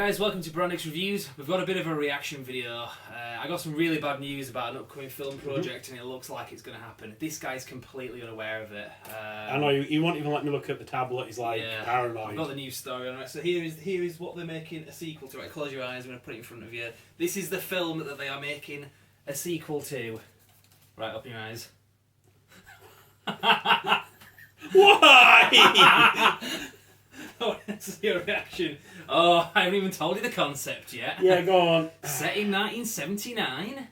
guys, welcome to Brandix Reviews. We've got a bit of a reaction video. I got some really bad news about an upcoming film project and it looks like it's going to happen. This guy's completely unaware of it. I know, he won't even let me look at the tablet, he's like paranoid. I've got the news story on it. So here is what they're making a sequel to. Right, close your eyes, I'm going to put it in front of you. This is the film that they are making a sequel to. Right, open your eyes. Why? Oh, that's your reaction. Oh, I haven't even told you the concept yet. Yeah, go on. Set in 1979.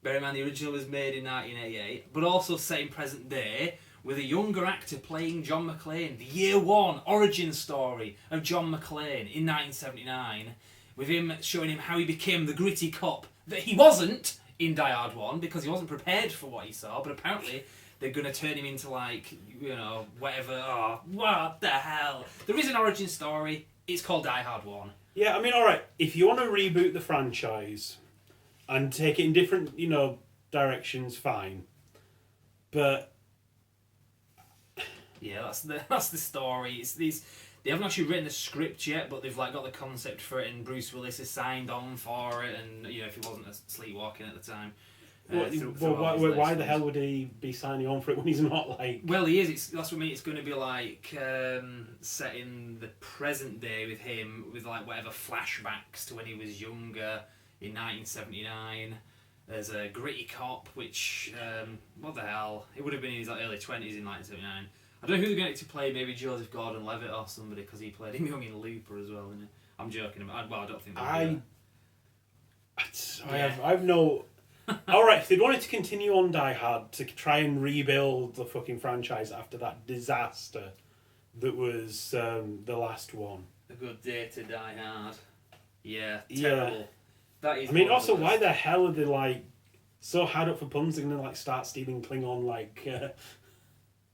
Bear in mind the original was made in 1988, but also set in present day with a younger actor playing John McClane. The year one origin story of John McClane in 1979, with him showing him how he became the gritty cop that he wasn't in Die Hard 1 because he wasn't prepared for what he saw, but apparently they're going to turn him into, like, you know, whatever. Oh, what the hell? There is an origin story. It's called Die Hard 1. Yeah, I mean, alright, if you want to reboot the franchise and take it in different, you know, directions, fine. But yeah, that's the story. It's these. They haven't actually written the script yet, but they've like got the concept for it, and Bruce Willis has signed on for it, and you know, if he wasn't sleepwalking at the time. Why the hell would he be signing on for it when he's not, like... Well, he is. That's what I mean. It's going to be like set in the present day with him, with like whatever flashbacks to when he was younger in 1979 as a gritty cop. Which what the hell? It would have been in his like early 20s in 1979. I don't know who they're going to play. Maybe Joseph Gordon-Levitt or somebody, because he played him young in Looper as well. Isn't he? I'm joking. Well, I don't think. I've no. Alright, if they'd wanted to continue on Die Hard to try and rebuild the fucking franchise after that disaster that was the last one. A Good Day to Die Hard. Yeah, terrible. Yeah. That is. I mean, also, why the hell are they like so hard up for puns? They're gonna like start stealing Klingon like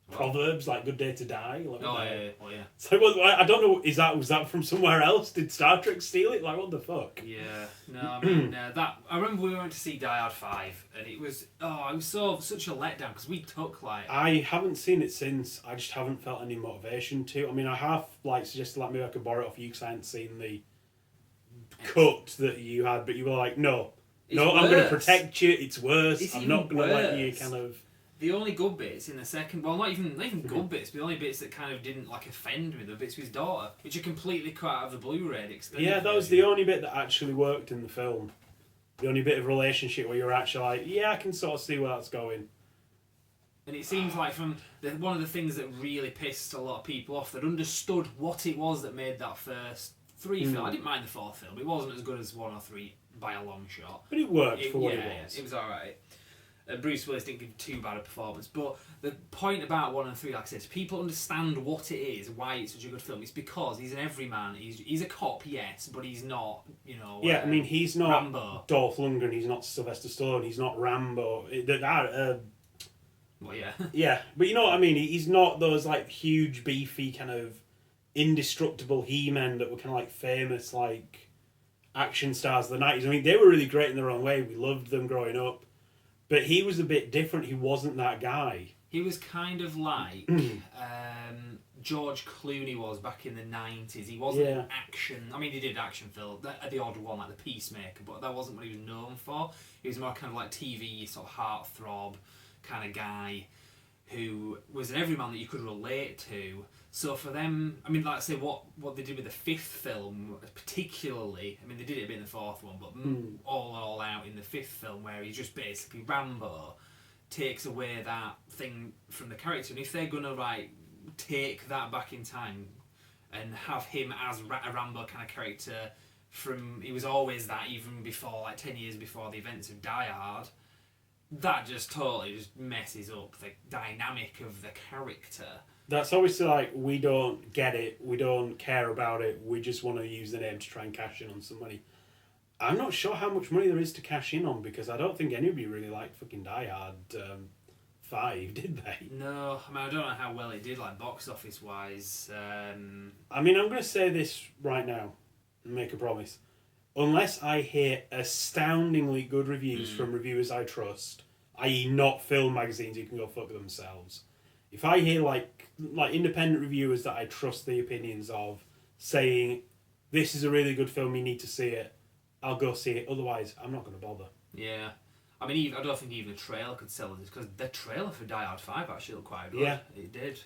proverbs like "Good Day to Die." Like, yeah. So I don't know. Was that from somewhere else? Did Star Trek steal it? Like, what the fuck? Yeah. No, I mean that. I remember we went to see Die Hard 5, and it was such a letdown because we took like. I haven't seen it since. I just haven't felt any motivation to. I mean, I have like suggested like maybe I could borrow it off you because I hadn't seen the cut that you had, but you were like, no, I'm going to protect you. It's worse. I'm not going to let you kind of. The only good bits in the second, well, not even good bits, but the only bits that kind of didn't like offend me, the bits with his daughter, which are completely cut out of the Blu-ray extended. Yeah, that was the only bit that actually worked in the film. The only bit of relationship where you're actually like, yeah, I can sort of see where that's going. And it seems like one of the things that really pissed a lot of people off, that understood what it was that made that first three film. I didn't mind the fourth film. It wasn't as good as 1 or 3 by a long shot. But it worked for what it was. It was alright. Bruce Willis didn't give too bad a performance, but the point about 1 and 3, like I said, people understand what it is, why it's such a good film. It's because he's an everyman. He's a cop, yes, but he's not, you know. Yeah, I mean, he's not Rambo. Dolph Lundgren. He's not Sylvester Stallone. He's not Rambo. Well, yeah. Yeah, but you know what I mean. He's not those like huge, beefy, kind of indestructible He-Men that were kind of like famous, like action stars of the 90s. I mean, they were really great in their own way. We loved them growing up. But he was a bit different. He wasn't that guy. He was kind of like George Clooney was back in the 90s. He wasn't an action... I mean, he did action film, the odd one, like The Peacemaker, but that wasn't what he was known for. He was more kind of like TV, sort of heartthrob kind of guy who was an everyman that you could relate to. So for them, I mean, like I say, what they did with the 5th film, particularly, I mean, they did it a bit in the 4th one, but all out in the 5th film, where he's just basically Rambo, takes away that thing from the character. And if they're going to, like, take that back in time and have him as a Rambo kind of character from, he was always that even before, like 10 years before the events of Die Hard, that just totally just messes up the dynamic of the character. That's obviously like, we don't get it, we don't care about it, we just want to use the name to try and cash in on some money. I'm not sure how much money there is to cash in on, because I don't think anybody really liked fucking Die Hard 5, did they? No, I mean, I don't know how well it did, like, box office wise. I mean, I'm going to say this right now, and make a promise. Unless I hear astoundingly good reviews from reviewers I trust, i.e. not film magazines who can go fuck themselves, if I hear like independent reviewers that I trust the opinions of saying this is a really good film, you need to see it, I'll go see it. Otherwise, I'm not going to bother. Yeah. I mean, I don't think even a trailer could sell this, because the trailer for Die Hard 5 actually looked quite good. Yeah. It did.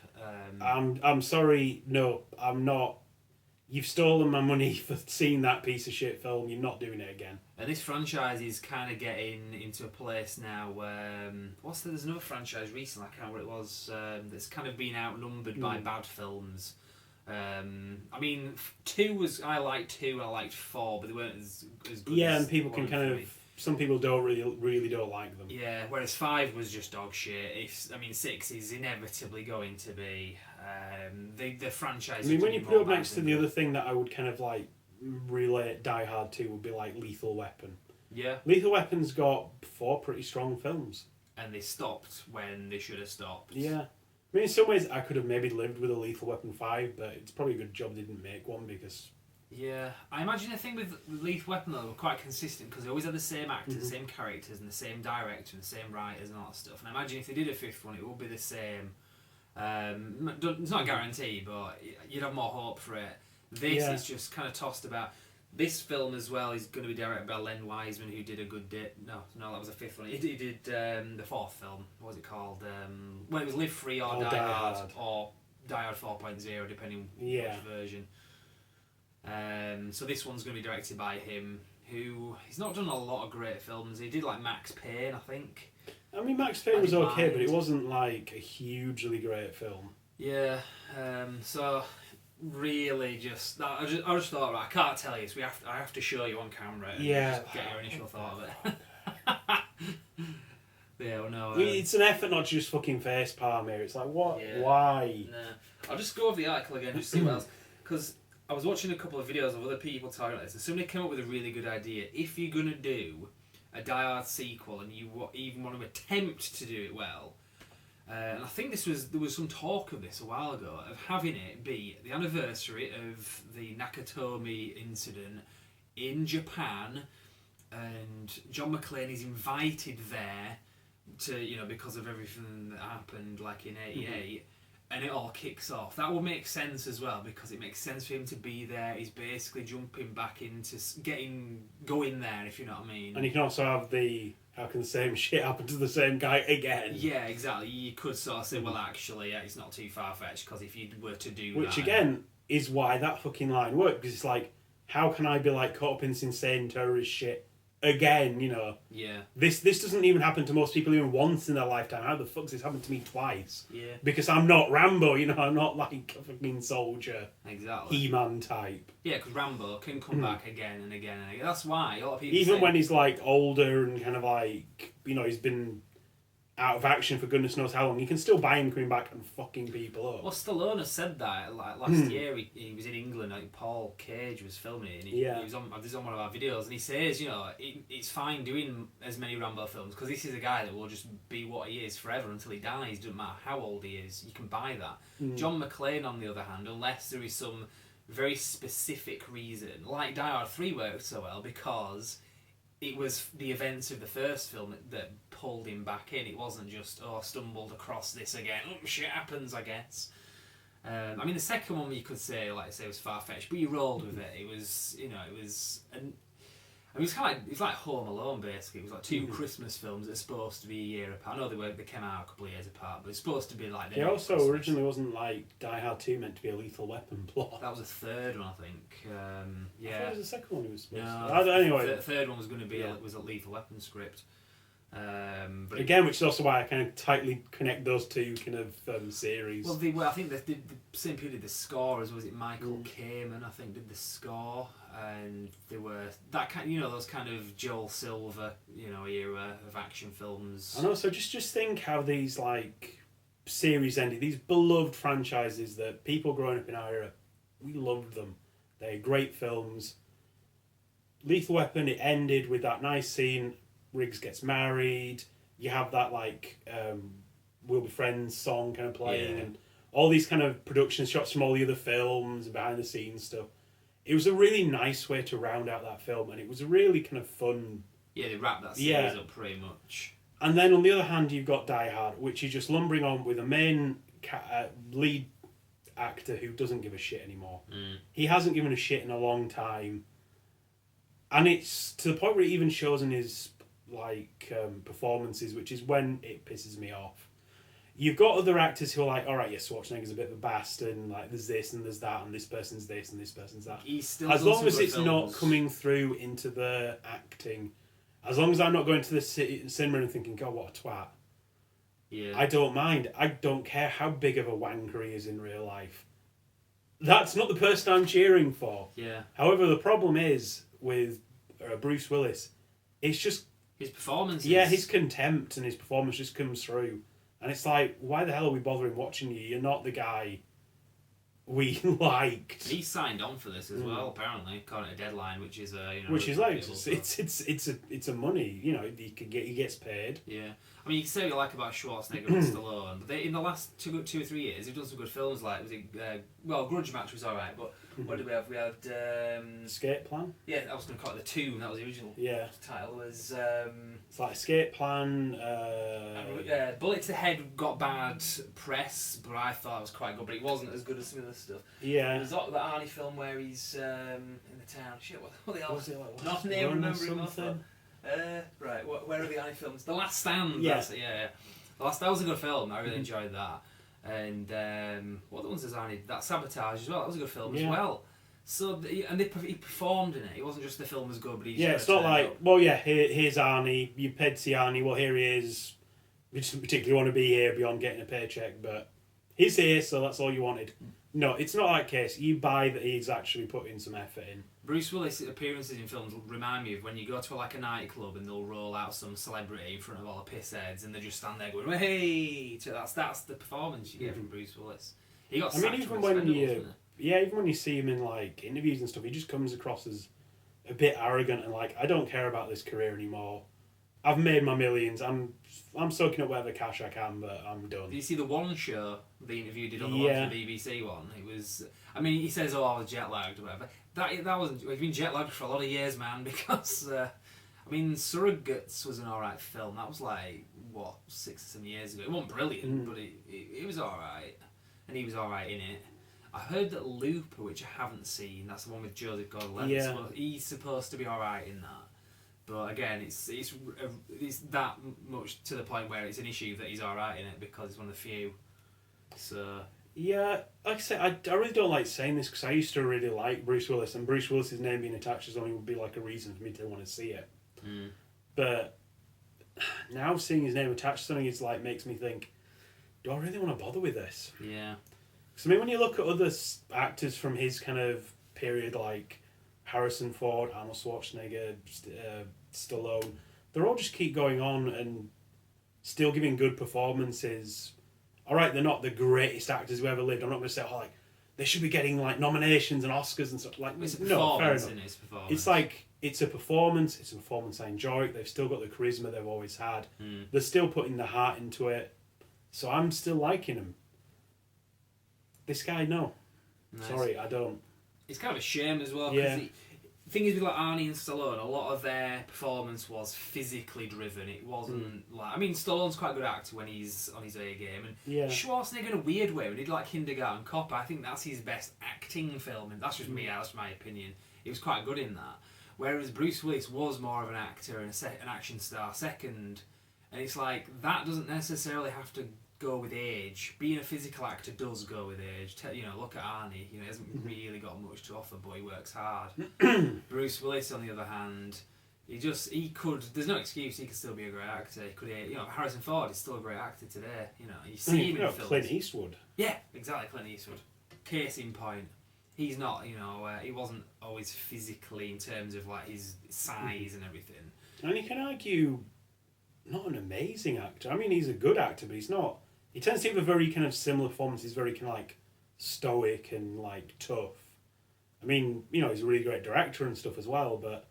I'm sorry, no, I'm not. You've stolen my money for seeing that piece of shit film. You're not doing it again. And this franchise is kind of getting into a place now where... there's another franchise recently, I can't remember what it was, that's kind of been outnumbered by bad films. I mean, 2 was... I liked 2 and I liked 4, but they weren't as good Yeah, as and people can kind of... Some people don't really don't like them. Yeah, whereas 5 was just dog shit. 6 is inevitably going to be... the franchise... I mean, when you put it up next to the other thing that I would kind of like relate Die Hard to would be like Lethal Weapon. Yeah. Lethal Weapon's got 4 pretty strong films. And they stopped when they should have stopped. Yeah. I mean, in some ways, I could have maybe lived with a Lethal Weapon 5, but it's probably a good job they didn't make one because... Yeah. I imagine the thing with Lethal Weapon, though, were quite consistent because they always had the same actors, the same characters, and the same director, and the same writers and all that stuff. And I imagine if they did a 5th one, it would be the same. It's not a guarantee, but you'd have more hope for it. This is just kind of tossed about. This film as well is going to be directed by Len Wiseman, who did a good No, that was a 5th one. He did the 4th film. What was it called? It was Live Free or Die Hard, or Die Hard 4.0, depending which version. So this one's going to be directed by him, who he's not done a lot of great films. He did like Max Payne, I think. I mean, Max Payne was okay, but it wasn't like a hugely great film. Yeah. So really, I just thought, right, I can't tell you, so I have to show you on camera. And just get your initial thought of it. Yeah, well, no. It's an effort, not just fucking face palm here. It's like, what? Yeah. Why? Nah. I'll just go over the article again, just see what else. Because I was watching a couple of videos of other people talking about this, and somebody came up with a really good idea. If you're going to do a Die Hard sequel and you even want to attempt to do it well, and I think there was some talk of this a while ago, of having it be the anniversary of the Nakatomi incident in Japan, and John McClane is invited there to, because of everything that happened like in '88. And it all kicks off. That would make sense as well, because it makes sense for him to be there. He's basically jumping back into going there, if you know what I mean. And you can also have how can the same shit happen to the same guy again? Yeah, exactly. You could sort of say, well, actually, it's not too far-fetched, because if you were to do Which, again, is why that fucking line worked, because it's like, how can I be, like, caught up in this insane terrorist shit again, Yeah. This doesn't even happen to most people even once in their lifetime. How the fuck's this happened to me twice? Yeah. Because I'm not Rambo, I'm not like a fucking soldier. Exactly. He-Man type. Yeah, because Rambo can come back again and again and again. That's why a lot of people even when he's like older and kind of like, he's been out of action for goodness knows how long, you can still buy him coming back and fucking people up. Well, Stallone has said that. Like last year, he was in England. Like Paul Cage was filming it, and he was on one of our videos, and he says, it's fine doing as many Rambo films because this is a guy that will just be what he is forever until he dies. Doesn't matter how old he is, you can buy that. John McClane, on the other hand, unless there is some very specific reason, like Die Hard 3 worked so well because it was the events of the first film that pulled him back in. It wasn't just, stumbled across this again. Shit happens, I guess. I mean, the second one you could say, was far-fetched, but you rolled with it. It was, it's kind of it's like Home Alone, basically. It was like 2 Christmas films that are supposed to be a year apart. I know they came out a couple of years apart, but it's supposed to be like... It also Christmas. Originally wasn't like Die Hard 2 meant to be a Lethal Weapon plot. That was the third one, I think. Yeah. I thought it was the second one it was supposed to. Anyway. The third one was going to be was a Lethal Weapon script. But again, which is also why I kind of tightly connect those two kind of series. Well, I think the same people did the score as was it Michael Kamen, I think, did the score, and they were that kind, those kind of Joel Silver, era of action films. And also, just think how these like series ended. These beloved franchises that people growing up in our era, we loved them. They're great films. Lethal Weapon, it ended with that nice scene. Riggs gets married. You have that like "We'll Be Friends" song kind of playing, and all these kind of production shots from all the other films and behind the scenes stuff. It was a really nice way to round out that film, and it was a really kind of fun. Yeah, they wrapped that series up pretty much. And then on the other hand, you've got Die Hard, which is just lumbering on with a main lead actor who doesn't give a shit anymore. Mm. He hasn't given a shit in a long time, and it's to the point where it even shows in his performances, which is when it pisses me off. You've got other actors who are like, all right, yes, Schwarzenegger's a bit of a bastard, and like there's this and there's that, and this person's this and this person's that. He's still as done long some as good it's films. not coming through into the acting, as long as I'm not going to the cinema and thinking, God, what a twat. Yeah. I don't mind. I don't care how big of a wanker he is in real life. That's not the person I'm cheering for. Yeah. However, the problem is with Bruce Willis, it's just his performances. Yeah, his contempt and his performance just comes through. And it's like, why the hell are we bothering watching you? You're not the guy we liked. He signed on for this as well, apparently, according to Deadline, which is which is like it's a money, he gets paid. Yeah, I mean, you can say what you like about Schwarzenegger and Stallone, but in the last two or 3 years, they've done some good films. Like Grudge Match was alright, but what did we have? We had Escape Plan. Yeah, I was going to call it The Tomb. That was the original title. Was it's like Escape Plan. Bullet to the Head got bad press, but I thought it was quite good. But it wasn't as good as some of the stuff. Yeah. There's that Arnie film where he's in the town. Shit, what the hell? Was it like Not name remembering something. Right, where are the Arnie films? The Last Stand. Yeah. That was a good film. I really enjoyed that. And what other ones has Arnie? That Sabotage as well. That was a good film as well. So he performed in it. It wasn't just the film was good, but it's not like here's Arnie. You paid to see Arnie. Well, here he is. We just particularly want to be here beyond getting a paycheck, but he's here, so that's all you wanted. No, it's not that case. You buy that he's actually putting some effort in. Bruce Willis' appearances in films remind me of when you go to a nightclub and they'll roll out some celebrity in front of all the pissheads and they just stand there going, "Hey!" That's the performance you get from Bruce Willis. He got sacked even from when you even when you see him in like interviews and stuff, he just comes across as a bit arrogant and like, I don't care about this career anymore. I've made my millions. I'm soaking up whatever cash I can, but I'm done. Did you see the One show the interview did on the one for the BBC one? It was. I mean, he says, "Oh, I was jet lagged or whatever." That wasn't. He's been jet lagged for a lot of years, man. Because I mean, Surrogates was an alright film. That was like 6 or 7 years ago. It wasn't brilliant, but it was alright, and he was alright in it. I heard that Looper, which I haven't seen, that's the one with Joseph Gordon-Levitt. He's supposed to be alright in that. But again, it's that much to the point where it's an issue that he's alright in it because it's one of the few. So yeah, like I say, I really don't like saying this because I used to really like Bruce Willis, and Bruce Willis's name being attached to something would be like a reason for me to want to see it. But now seeing his name attached to something, it's like makes me think, do I really want to bother with this? Yeah. Because I mean, when you look at other actors from his kind of period, like Harrison Ford, Arnold Schwarzenegger, Stallone, they all just keep going on and still giving good performances. Alright, they're not the greatest actors who ever lived. I'm not going to say, they should be getting like nominations and Oscars and stuff. Like, no, fair enough. It's like, it's a performance I enjoy. They've still got the charisma they've always had. They're still putting the heart into it. So I'm still liking them. This guy, no. Nice. Sorry, I don't. It's kind of a shame as well. Yeah. The thing is with like Arnie and Stallone, a lot of their performance was physically driven. It wasn't like... I mean, Stallone's quite a good actor when he's on his A game. And Schwarzenegger, in a weird way, when he did like Kindergarten Cop, I think that's his best acting film. And that's just me, that's my opinion. He was quite good in that. Whereas Bruce Willis was more of an actor and an action star second. And it's like, that doesn't necessarily have to go with age. Being a physical actor does go with age. Look at Arnie. He hasn't really got much to offer, but he works hard. Bruce Willis, on the other hand, he could. There's no excuse. He could still be a great actor. He could. Harrison Ford is still a great actor today. You see him in films. Clint Eastwood. Yeah, exactly. Clint Eastwood. Case in point. He's not. He wasn't always physically in terms of like his size and everything. And you can argue, not an amazing actor. I mean, he's a good actor, but he's not. He tends to have a very kind of similar performance. He's very kind of like stoic and like tough. I mean, he's a really great director and stuff as well, but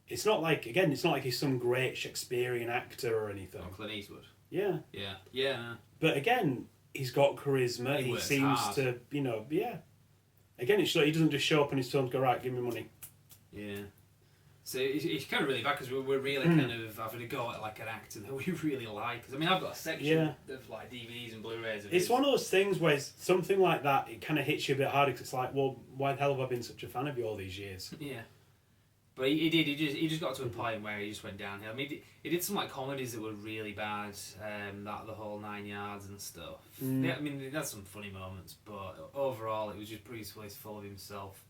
it's not like he's some great Shakespearean actor or anything. Oh, Clint Eastwood. Yeah. Yeah. Yeah. But again, he's got charisma. He seems hard. To, Again, it's like he doesn't just show up and his son go, right, give me money. Yeah. So it's kind of really bad because we're really kind of having a go at like an actor that we really like. 'Cause, I mean, I've got a section of like DVDs and Blu-rays. It's one of those things where something like that, it kind of hits you a bit harder because it's like, well, why the hell have I been such a fan of you all these years? Yeah. But he did. He just got to a point where he just went downhill. I mean, he did some like comedies that were really bad. That the whole 9 Yards and stuff. Yeah, I mean, there's some funny moments, but overall, it was just Bruce Willis full of himself.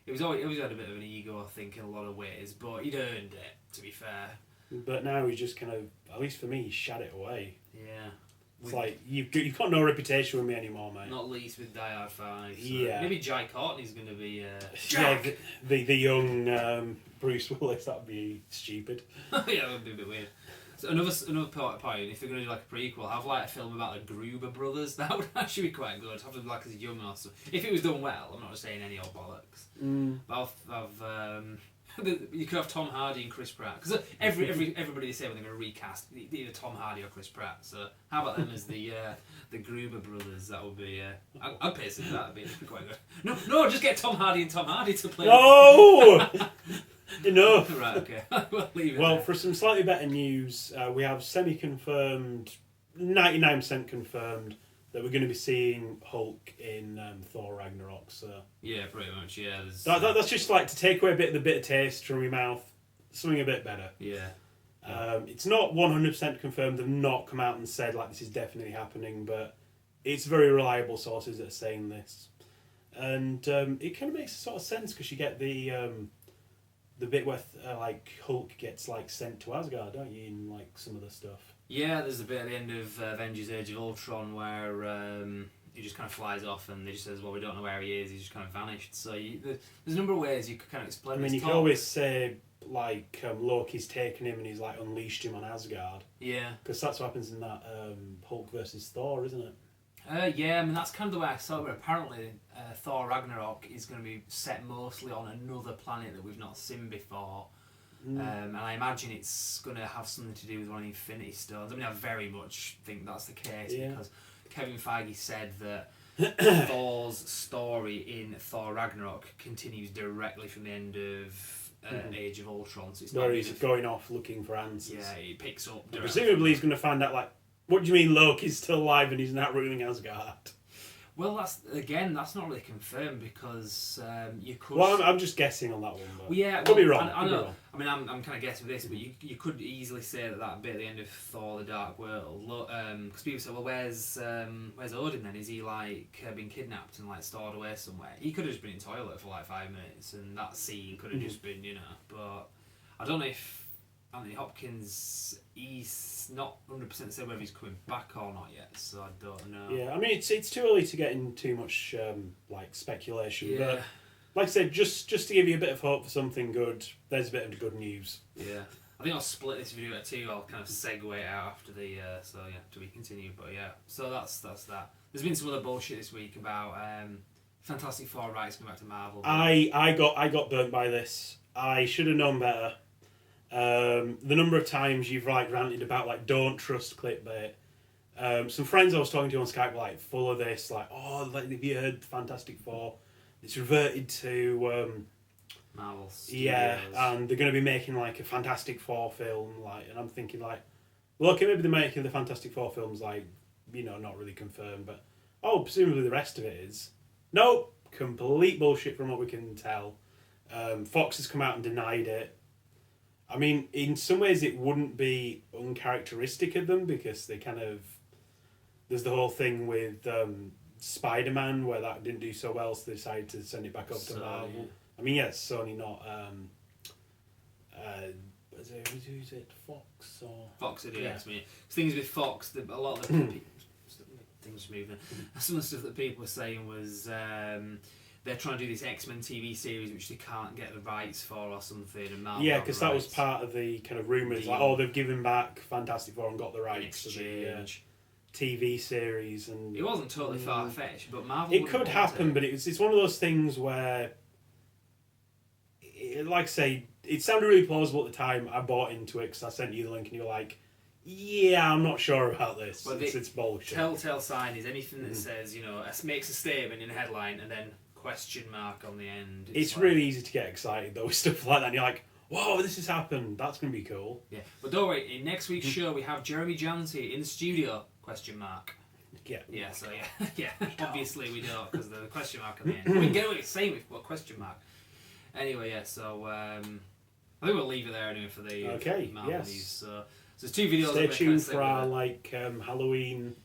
He always had a bit of an ego, I think, in a lot of ways, but he'd earned it. To be fair. But now he's just kind of, at least for me, he shat it away. Yeah. It's like you've got no reputation with me anymore, mate. Not least with Die Hard 5. So yeah. Maybe Jai Courtney's going to be. Jack. Yeah, the young Bruce Willis. That'd be stupid. Yeah, that would be a bit weird. So another point, if they're going to do like a prequel, have like a film about the Gruber brothers. That would actually be quite good. Have them like as young or something. If it was done well, I'm not saying any old bollocks. But you could have Tom Hardy and Chris Pratt because everybody they say when they're going to recast either Tom Hardy or Chris Pratt. So how about them as the Gruber brothers? That would be. I'd pay some. That'd be quite good. No, just get Tom Hardy and Tom Hardy to play. No. Enough. Right, okay. We'll leave it Well, there. for some slightly better news, we have semi-confirmed, 99% confirmed, that we're going to be seeing Hulk in Thor Ragnarok. So Yeah, pretty much. Yeah, that's just like to take away a bit of the bitter taste from your mouth, something a bit better. Yeah. It's not 100% confirmed. They've not come out and said like this is definitely happening, but it's very reliable sources that are saying this, and it kind of makes sort of sense because you get the bit where like Hulk gets like sent to Asgard, don't you? In like some of the stuff. Yeah, there's a bit at the end of Avengers: Age of Ultron where he just kind of flies off and they just says, "Well, we don't know where he is. He's just kind of vanished." So there's a number of ways you could kind of explain. I mean, this you could always say like Loki's taken him and he's like unleashed him on Asgard. Yeah. Because that's what happens in that Hulk versus Thor, isn't it? Yeah, I mean that's kind of the way I saw it. But apparently, Thor Ragnarok is going to be set mostly on another planet that we've not seen before, and I imagine it's going to have something to do with one of the Infinity Stones. I mean, I very much think that's the case because Kevin Feige said that Thor's story in Thor Ragnarok continues directly from the end of Age of Ultron. So it's where he's going off looking for answers. Yeah, he picks up. Presumably, he's going to find out like. What do you mean Loki's still alive and he's not ruling Asgard? Well, that's not really confirmed because you could. Well, I'm just guessing on that one. But well, yeah, could be wrong. I know. I mean, I'm kind of guessing with this, but you could easily say that bit at the end of Thor: The Dark World, because people say, well, where's Odin then? Is he like been kidnapped and like stored away somewhere? He could have just been in the toilet for like 5 minutes, and that scene could have just been, But I don't know if Anthony Hopkins, he's not 100% sure whether he's coming back or not yet, so I don't know. Yeah, I mean it's too early to get in too much like speculation, Yeah. but like I said, just to give you a bit of hope for something good, there's a bit of good news. Yeah, I think I'll split this video into two. I'll kind of segue it out after the to be continued. But yeah, so that's that. There's been some other bullshit this week about Fantastic Four rights coming back to Marvel. I got burnt by this. I should have known better. The number of times you've like ranted about like don't trust clickbait. Some friends I was talking to on Skype were like full of this, like, oh, like, have you heard Fantastic Four? It's reverted to Marvel Studios. yeah, and they're going to be making like a Fantastic Four film, like, and I'm thinking like, well, okay, maybe they're making the Fantastic Four films like, not really confirmed, but presumably the rest of it is. Nope, complete bullshit from what we can tell. Fox has come out and denied it. I mean, in some ways it wouldn't be uncharacteristic of them because they kind of... There's the whole thing with Spider-Man where that didn't do so well, so they decided to send it back up to Marvel. Yeah. I mean, yes, Sony, not... is it Fox? Or... Fox it is. Yeah. I mean, things with Fox, a lot of the... things moving. Some of the stuff that people were saying was... they're trying to do this X-Men TV series which they can't get the rights for or something. And Marvel because that was part of the kind of rumours. Like, they've given back Fantastic Four and got the rights to the TV series. And it wasn't totally far-fetched, but Marvel... It could happen, but it's one of those things where... like I say, it sounded really plausible at the time. I bought into it because I sent you the link and you were like, yeah, I'm not sure about this. Well, it's bullshit. Telltale sign is anything that says, makes a statement in a headline and then... question mark on the end. It's like, really easy to get excited though with stuff like that and you're like, whoa, this has happened. That's going to be cool. Yeah, but don't worry. In next week's show, we have Jeremy Jans here in the studio? Question mark. Yeah. Yeah. So yeah. Obviously we don't because the question mark at the end. We can get away with saying with what question mark. Anyway, yeah. So I think we'll leave it there anyway for the Marvel news. So there's 2 videos. Stay tuned for our Halloween.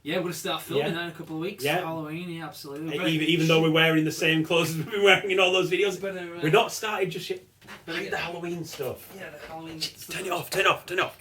Yeah, we're going to start filming that in a couple of weeks. Yeah. Halloween, yeah, absolutely. Even though we're wearing the same clothes as we've been wearing in all those videos. We're not started just yet. The Halloween stuff. Yeah, the Halloween stuff. Turn it off.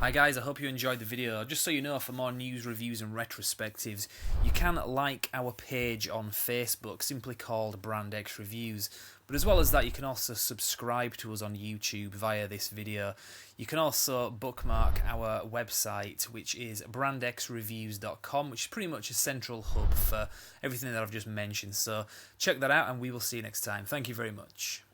Hi guys, I hope you enjoyed the video. Just so you know, for more news, reviews and retrospectives, you can like our page on Facebook, simply called Brand X Reviews. But as well as that, you can also subscribe to us on YouTube via this video. You can also bookmark our website, which is brandxreviews.com, which is pretty much a central hub for everything that I've just mentioned. So check that out and we will see you next time. Thank you very much.